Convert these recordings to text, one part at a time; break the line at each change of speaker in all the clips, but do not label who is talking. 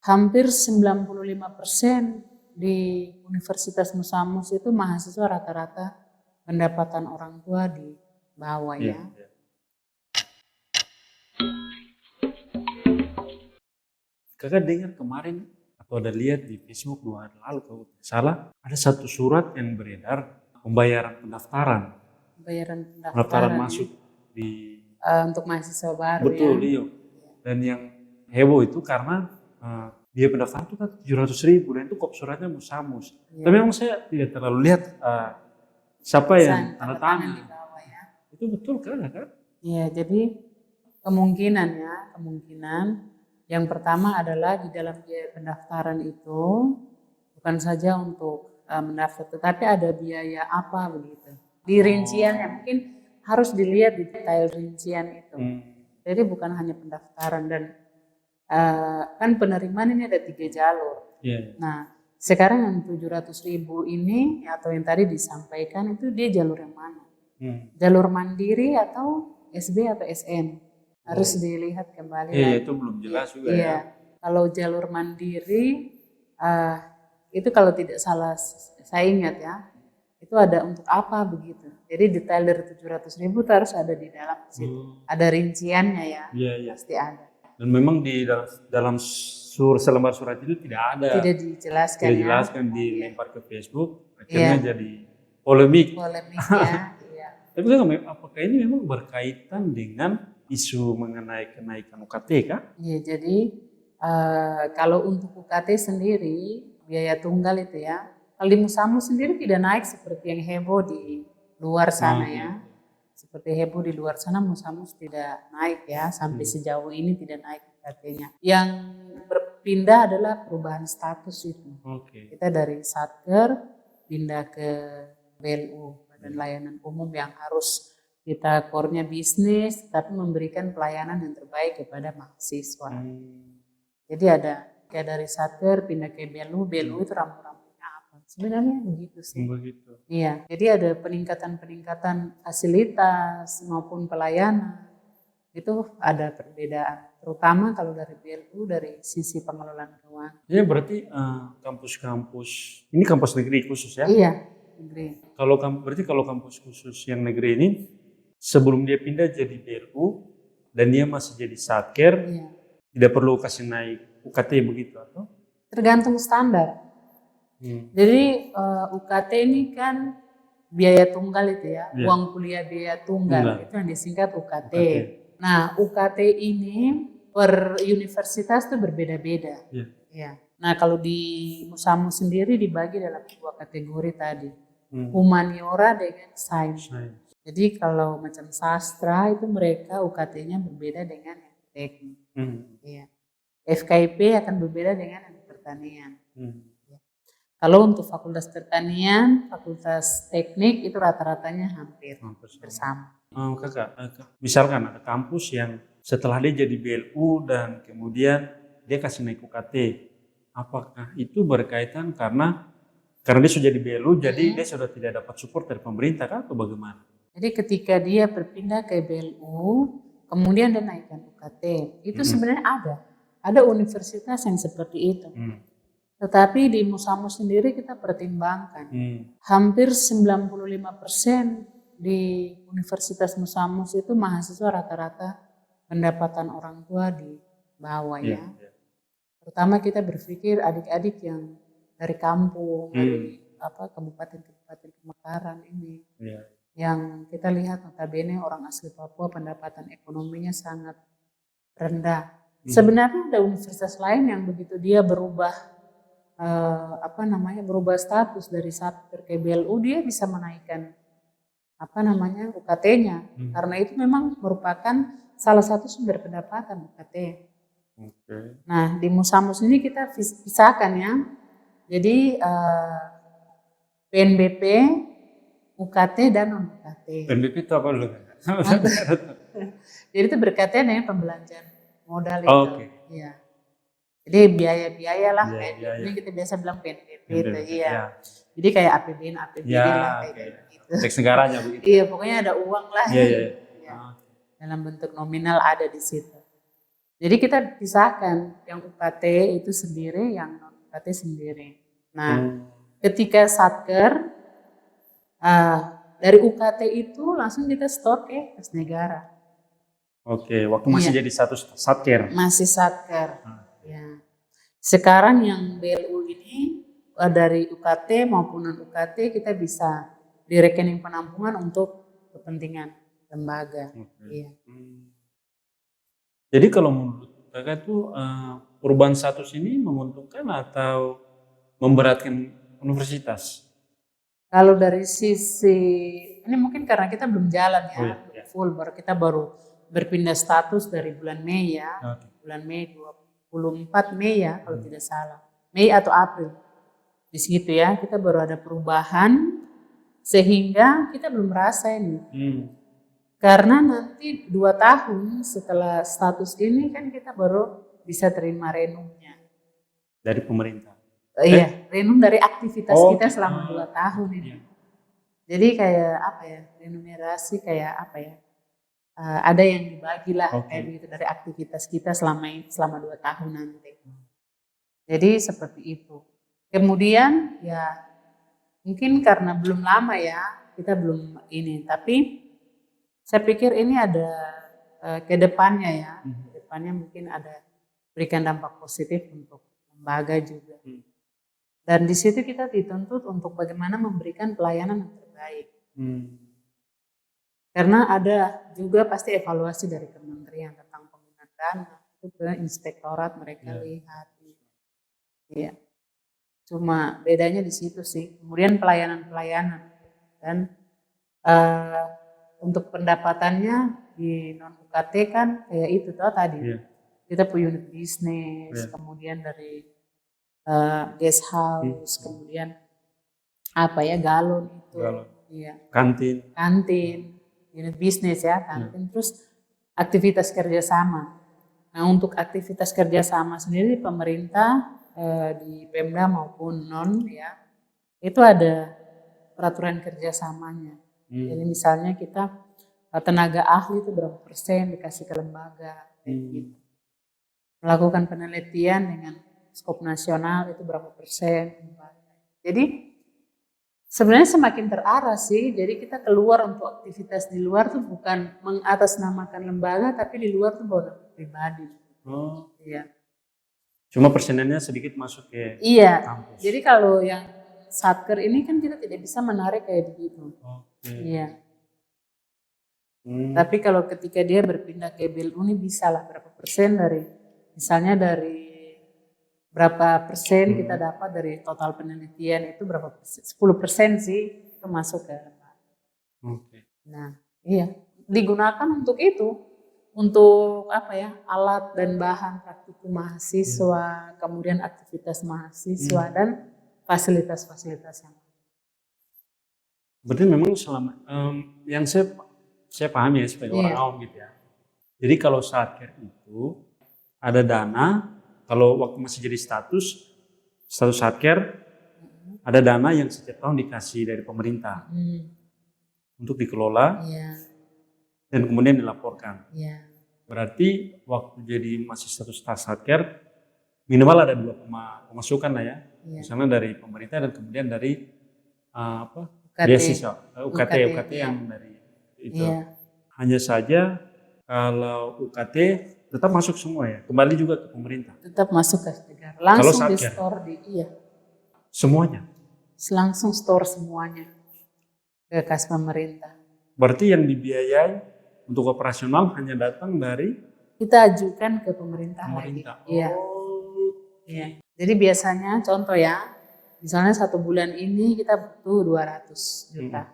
Hampir 95% di Universitas Musamus itu mahasiswa rata-rata pendapatan orang tua di bawah ya.
Kakak dengar kemarin atau ada lihat di Facebook 2 hari lalu kalau tidak salah ada satu surat yang beredar pembayaran pendaftaran. Pendaftaran masuk di
untuk mahasiswa baru
betul,
ya.
iya. Dan yang heboh itu karena dia pendaftaran itu kan 700.000 dan itu kop suratnya Musamus. Tapi memang saya tidak terlalu lihat siapa yang tanda tangan
di bawah ya.
Itu betul kan?
Iya, jadi kemungkinan yang pertama adalah di dalam biaya pendaftaran itu bukan saja untuk mendaftar, tetapi ada biaya apa begitu. Di rinciannya mungkin harus dilihat di detail rincian itu. Jadi bukan hanya pendaftaran dan kan penerimaan ini ada 3 jalur. Nah, sekarang yang 700.000 ini atau yang tadi disampaikan itu dia jalur yang mana? Jalur mandiri atau SB atau SN? Harus dilihat kembali lagi.
Itu belum jelas juga ya.
Kalau jalur mandiri itu kalau tidak salah saya ingat ya, itu ada untuk apa begitu. Jadi detail dari 700.000 itu harus ada di dalam situ. Ada rinciannya ya, pasti ada.
Dan memang di dalam selembar surat itu tidak ada.
Tidak dijelaskan.
Dilempar ke Facebook, akhirnya jadi polemik.
Ya.
Tapi apakah ini memang berkaitan dengan isu mengenai kenaikan UKT kah?
Iya, jadi kalau untuk UKT sendiri biaya tunggal itu ya, kalau di Musamus sendiri tidak naik seperti yang heboh di luar sana ya. Seperti heboh di luar sana Musamus tidak naik ya, sampai sejauh ini tidak naik UKT-nya. Yang berpindah adalah perubahan status itu. Kita dari Satker pindah ke BLU, Badan Layanan Umum, yang harus kita core-nya bisnis, tapi memberikan pelayanan yang terbaik kepada mahasiswa. Jadi ada kayak dari Satker pindah ke BLU itu rambu-rambunya apa? Sebenarnya begitu sih. Iya, jadi ada peningkatan fasilitas maupun pelayanan. Itu ada perbedaan, terutama kalau dari BLU dari sisi pengelolaan keuangan.
Ya berarti kampus-kampus, ini kampus negeri khusus ya?
Iya, negeri.
Berarti kalau kampus khusus yang negeri ini, sebelum dia pindah jadi BLU dan dia masih jadi Satker, tidak perlu kasih naik UKT begitu atau?
Tergantung standar. Jadi UKT ini kan biaya tunggal itu ya, uang kuliah biaya tunggal itu yang disingkat UKT. Nah, UKT ini per universitas itu berbeda-beda. Nah, kalau di Musamus sendiri dibagi dalam 2 kategori tadi, humaniora dengan sains. Jadi kalau macam sastra itu mereka UKT-nya berbeda dengan yang teknik. FKIP akan berbeda dengan yang pertanian. Kalau untuk fakultas pertanian, fakultas teknik itu rata-ratanya hampir sama.
Kakak, misalkan ada kampus yang setelah dia jadi BLU dan kemudian dia kasih naik UKT, apakah itu berkaitan karena dia sudah jadi BLU, jadi dia sudah tidak dapat support dari pemerintah kah atau bagaimana?
Jadi ketika dia berpindah ke BLU, kemudian dia naikkan UKT, itu sebenarnya ada universitas yang seperti itu. Tetapi di Musamus sendiri kita pertimbangkan, hampir 95% di Universitas Musamus itu mahasiswa rata-rata pendapatan orang tua di bawah ya. Terutama kita berpikir adik-adik yang dari kampung, dari kabupaten-kabupaten pemekaran ini. Yang kita lihat notabene orang asli Papua pendapatan ekonominya sangat rendah. Sebenarnya ada universitas lain yang begitu dia berubah status dari Satker ke BLU, dia bisa menaikkan UKT-nya. Karena itu memang merupakan salah satu sumber pendapatan UKT. Nah, di Musamus ini kita pisahkan ya. Jadi PNBP, UKT dan non-UKT.
PNBP itu apa dulu?
Jadi itu berkaitan dengan pembelanjaan modal itu. Iya. Jadi biaya-biaya lah, ini kita biasa bilang PNBP itu, iya. Jadi kayak APBN lah kayak gitu.
Teks negaranya begitu.
Iya, pokoknya ada uang lah. Dalam bentuk nominal ada di situ. Jadi kita pisahkan yang UKT itu sendiri, yang non UKT sendiri. Nah, ketika satker dari UKT itu langsung kita store ke kas negara.
Oke, waktu masih jadi status satker.
Masih satker. Ya. Sekarang yang BLU ini dari UKT maupun non UKT kita bisa di rekening penampungan untuk kepentingan lembaga. Iya.
Jadi kalau menurut kakak itu perubahan status ini menguntungkan atau memberatkan universitas?
Kalau dari sisi ini mungkin karena kita belum jalan ya,
iya.
full kita baru berpindah status dari bulan Mei ya, bulan Mei 24 Mei ya kalau tidak salah, Mei atau April di situ ya kita baru ada perubahan sehingga kita belum merasa ini. Karena nanti 2 tahun setelah status ini kan kita baru bisa terima renumnya.
Dari pemerintah?
Iya, renum dari aktivitas kita selama 2 tahun ini. Iya. Jadi kayak apa ya, remunerasi kayak apa ya, ada yang dibagi lah kayak begitu dari aktivitas kita selama 2 tahun nanti. Jadi seperti itu. Kemudian ya mungkin karena belum lama ya, kita belum ini, tapi saya pikir ini ada ke depannya ya, ke depannya mungkin ada berikan dampak positif untuk lembaga juga. Dan di situ kita dituntut untuk bagaimana memberikan pelayanan yang terbaik. Karena ada juga pasti evaluasi dari kementerian tentang penggunaan dana, itu ke inspektorat mereka lihat. Iya. Cuma bedanya di situ sih. Kemudian pelayanan-pelayanan dan untuk pendapatannya di non UKT kan kayak itu tuh tadi. Kita punya unit bisnis, kemudian dari guest house, kemudian apa ya galon itu, iya. Kantin, unit bisnis ya kantin, terus aktivitas kerjasama. Nah untuk aktivitas kerjasama sendiri pemerintah di Pemda maupun non ya itu ada peraturan kerjasamanya. Jadi misalnya kita tenaga ahli itu berapa persen dikasih ke lembaga, gitu. Melakukan penelitian dengan skop nasional itu berapa persen. Jadi sebenarnya semakin terarah sih. Jadi kita keluar untuk aktivitas di luar tuh bukan mengatasnamakan lembaga, tapi di luar tuh bawa pribadi. Iya.
Cuma persenannya sedikit masuk ke kampus.
Jadi kalau yang satker ini kan kita tidak bisa menarik kayak begitu. Iya. Tapi kalau ketika dia berpindah ke BLU ini bisa lah berapa persen dari misalnya dari berapa persen kita dapat dari total penelitian itu berapa persen? 10% sih itu masuk ke lembaga. Nah, iya digunakan untuk itu, untuk apa ya alat dan bahan praktikum mahasiswa, kemudian aktivitas mahasiswa dan fasilitas-fasilitas yang
berarti memang selama yang saya pahami ya sebagai orang awam gitu ya. Jadi kalau satker itu ada dana, kalau waktu masih jadi status satker ada dana yang setiap tahun dikasih dari pemerintah untuk dikelola dan kemudian dilaporkan. Berarti waktu jadi masih status satker minimal ada 2 pemasukan lah ya, misalnya dari pemerintah dan kemudian dari beasiswa UKT yang dari itu. Hanya saja kalau UKT tetap masuk semua ya, kembali juga ke pemerintah.
Tetap masuk ke negara. Langsung di store
semuanya.
Langsung store semuanya ke kas pemerintah.
Berarti yang dibiayai untuk operasional hanya datang dari
kita ajukan ke pemerintah. Lagi. Iya. Jadi biasanya contoh ya. Misalnya 1 bulan ini kita butuh 200 juta.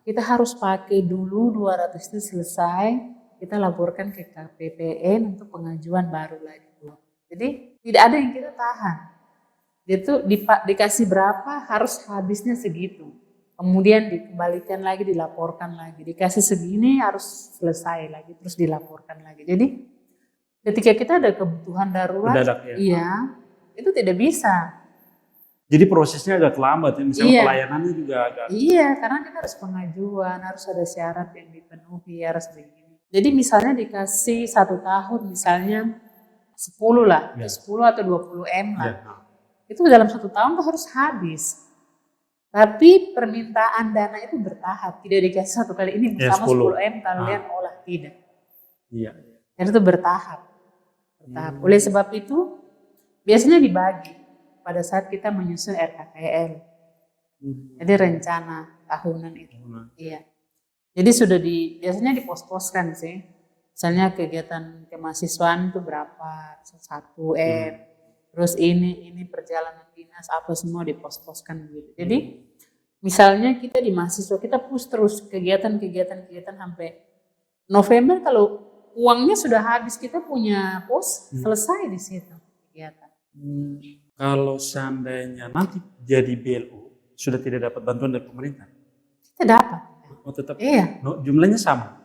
Kita harus pakai dulu 200 itu selesai, kita laporkan ke KPPN untuk pengajuan baru lagi. Jadi tidak ada yang kita tahan. Itu dikasih berapa harus habisnya segitu. Kemudian dikembalikan lagi, dilaporkan lagi. Dikasih segini harus selesai lagi, terus dilaporkan lagi. Jadi ketika kita ada kebutuhan darurat, itu tidak bisa.
Jadi prosesnya agak lambat ya, misalnya pelayanannya juga agak.
Karena kita harus pengajuan, harus ada syarat yang dipenuhi, harus begini. Jadi misalnya dikasih 1 tahun misalnya 10 lah,
Ya.
10 atau 20 M lah.
Ya.
Itu dalam 1 tahun tuh harus habis. Tapi permintaan dana itu bertahap, tidak dikasih satu kali ini
Ya,
bersama 10 M
Ah.
kalian olah, tidak.
Iya.
Jadi itu bertahap. Oleh sebab itu biasanya dibagi pada saat kita menyusun RKKL. Jadi rencana tahunan itu. Iya. Jadi sudah biasanya dipos-poskan sih. Misalnya kegiatan kemahasiswaan itu berapa, 1 M. Terus ini perjalanan dinas apa semua dipos-poskan gitu. Jadi misalnya kita di mahasiswa kita push terus kegiatan sampai November, kalau uangnya sudah habis kita punya pos selesai di situ kegiatan.
Kalau seandainya nanti jadi BLU sudah tidak dapat bantuan dari pemerintah,
Kita dapat.
oh tetap
Iya.
jumlahnya sama.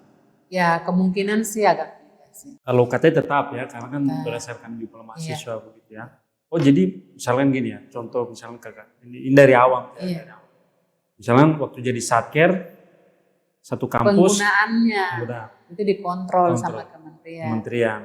Ya kemungkinan sih agak beda sih.
Kalau katanya tetap ya, karena kan berdasarkan jumlah mahasiswa begitu ya. Oh jadi misalkan gini ya, contoh misalkan kakak, ini dari awam.
Iya.
Dari awam. Misalkan waktu jadi satker, satu kampus.
Penggunaannya itu dikontrol
Kontrol.
sama kementerian.
Kementerian.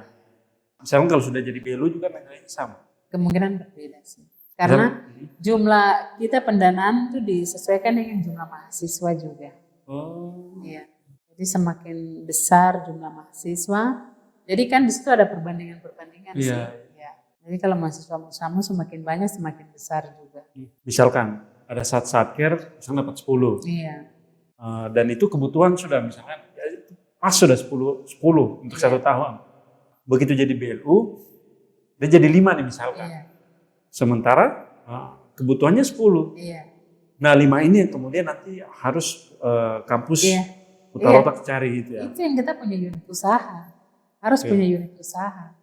Misalkan kalau sudah jadi BLU juga nilainya sama.
Kemungkinan berbeda sih. Karena jumlah kita pendanaan itu disesuaikan dengan jumlah mahasiswa juga.
Oh.
Iya. Jadi semakin besar jumlah mahasiswa, jadi kan di situ ada perbandingan sih.
Iya.
Ya. Jadi kalau mahasiswa Musamu semakin banyak semakin besar juga.
Misalkan ada satker misalnya dapat 10.
Iya.
Dan itu kebutuhan sudah misalkan ya, pas sudah 10 untuk 1 tahun. Begitu jadi BLU, dia jadi 5 nih misalkan.
Iya.
Sementara kebutuhannya 10.
Iya.
Nah 5 ini yang kemudian nanti harus kampus putar otak cari gitu ya.
Itu yang kita punya unit usaha. Harus punya unit usaha.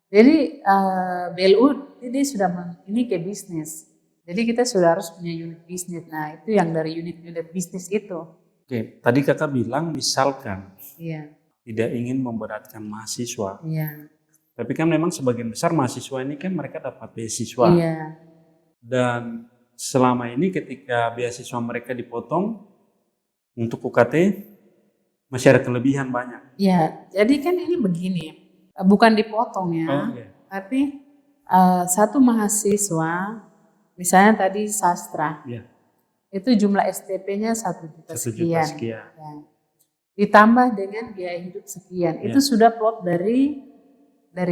Jadi BLU ini sudah ini ke bisnis. Jadi kita sudah harus punya unit bisnis. Nah itu yang dari unit bisnis itu.
Oke, tadi kakak bilang misalkan
Iya.
tidak ingin memberatkan mahasiswa.
Iya.
Tapi kan memang sebagian besar mahasiswa ini kan mereka dapat beasiswa.
Iya.
Dan selama ini ketika beasiswa mereka dipotong untuk UKT masih ada kelebihan banyak.
Iya, jadi kan ini begini, bukan dipotong ya, tapi satu mahasiswa, misalnya tadi sastra, itu jumlah STP-nya 1 juta sekian. Ya. Ditambah dengan biaya hidup sekian, itu sudah plot dari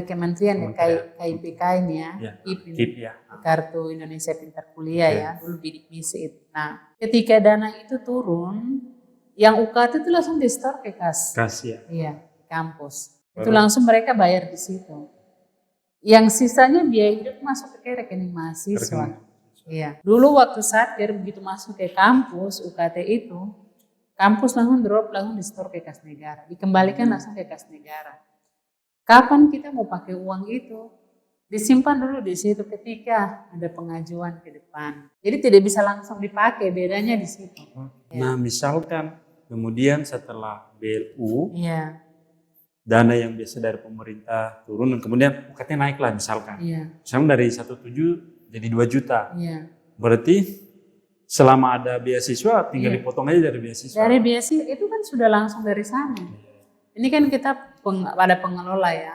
kementerian KIPK ini ya, KIP ya, Kartu Indonesia Pintar Kuliah ya, dulu bidik misi itu. Nah, ketika dana itu turun, yang UKT itu langsung di-store ke kas ya. Iya, kampus. Itu langsung mereka bayar di situ. Yang sisanya biaya hidup masuk ke rekening mahasiswa. Iya. Dulu waktu satker begitu masuk ke kampus UKT itu, kampus langsung drop, langsung di-store ke kas negara, dikembalikan langsung ke kas negara. Kapan kita mau pakai uang itu? Disimpan dulu di situ ketika ada pengajuan ke depan. Jadi tidak bisa langsung dipakai, bedanya di situ.
Nah, misalkan kemudian setelah BLU, dana yang biasa dari pemerintah turun dan kemudian UKT naik lah misalkan. Misalkan dari 1,7 jadi 2 juta. Berarti selama ada beasiswa tinggal dipotong aja dari beasiswa.
Dari beasiswa itu kan sudah langsung dari sana. Ini kan kita ada pengelola ya,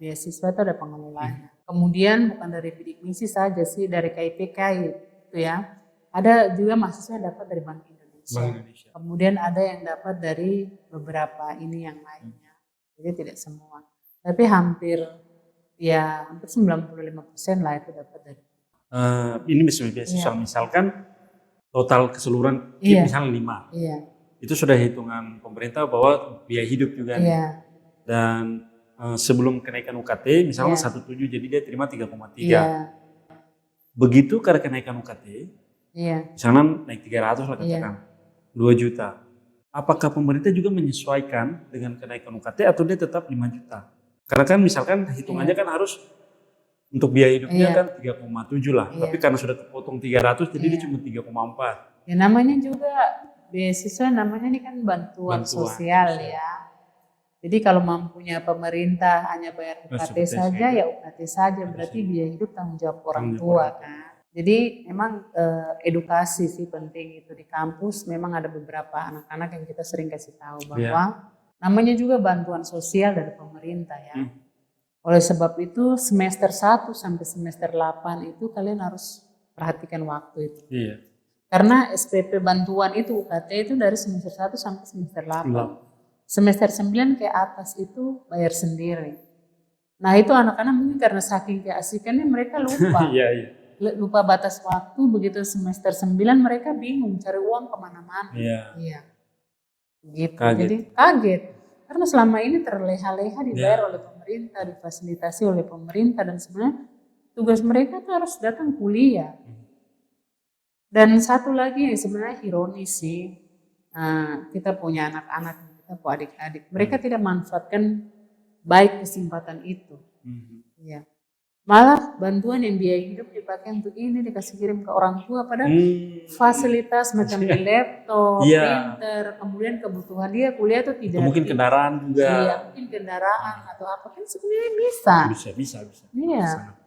beasiswa itu ada pengelolanya. Kemudian bukan dari bidik misi saja sih, dari KIPK itu ya. Ada juga mahasiswa yang dapat dari Bank Indonesia. Kemudian ada yang dapat dari beberapa ini yang lainnya. Jadi tidak semua. Tapi hampir 95% lah itu dapat dari.
Ini misalnya beasiswa misalkan total keseluruhan misalnya 5. Itu sudah hitungan pemerintah bahwa biaya hidup juga. Dan sebelum kenaikan UKT misalnya 1,7 jadi dia terima 3,3. Begitu karena kenaikan UKT, misalnya naik 300 lah katakan, 2 juta. Apakah pemerintah juga menyesuaikan dengan kenaikan UKT atau dia tetap 5 juta? Karena kan misalkan hitungannya kan harus untuk biaya hidupnya kan 3,7 lah. Tapi karena sudah kepotong 300 jadi dia cuma 3,4.
Ya namanya juga beasiswa, namanya ini kan bantuan sosial ya. Jadi kalau mampunya pemerintah hanya bayar UKT saja ya UKT saja, berarti biaya hidup tanggung jawab orang tua kan. Jadi memang edukasi sih penting itu di kampus. Memang ada beberapa anak-anak yang kita sering kasih tahu bahwa namanya juga bantuan sosial dari pemerintah ya. Oleh sebab itu semester 1 sampai semester 8 itu kalian harus perhatikan waktu itu.
Iya.
Karena SPP bantuan itu UKT itu dari semester 1 sampai semester 8. Semester 9 ke atas itu bayar sendiri. Nah itu anak-anak mungkin karena saking keasikannya mereka lupa.
Iya, iya.
Lupa batas waktu, begitu semester 9 mereka bingung cari uang kemana-mana.
Iya.
Gitu.
Kaget.
Jadi kaget. Karena selama ini terleha-leha dibayar oleh pemerintah, difasilitasi oleh pemerintah, dan sebenarnya tugas mereka tuh harus datang kuliah. Dan satu lagi yang sebenarnya ironis sih, kita punya anak-anak, kita punya adik-adik, mereka tidak manfaatkan baik kesempatan itu. Ya. Malah bantuan yang biaya hidup dipakai untuk ini, dikasih kirim ke orang tua, padahal fasilitas macam di laptop, printer, kemudian kebutuhan dia kuliah itu tidak.
Mungkin kendaraan juga.
Iya, mungkin kendaraan atau apa kan sebenarnya bisa.
Bisa.
Iya.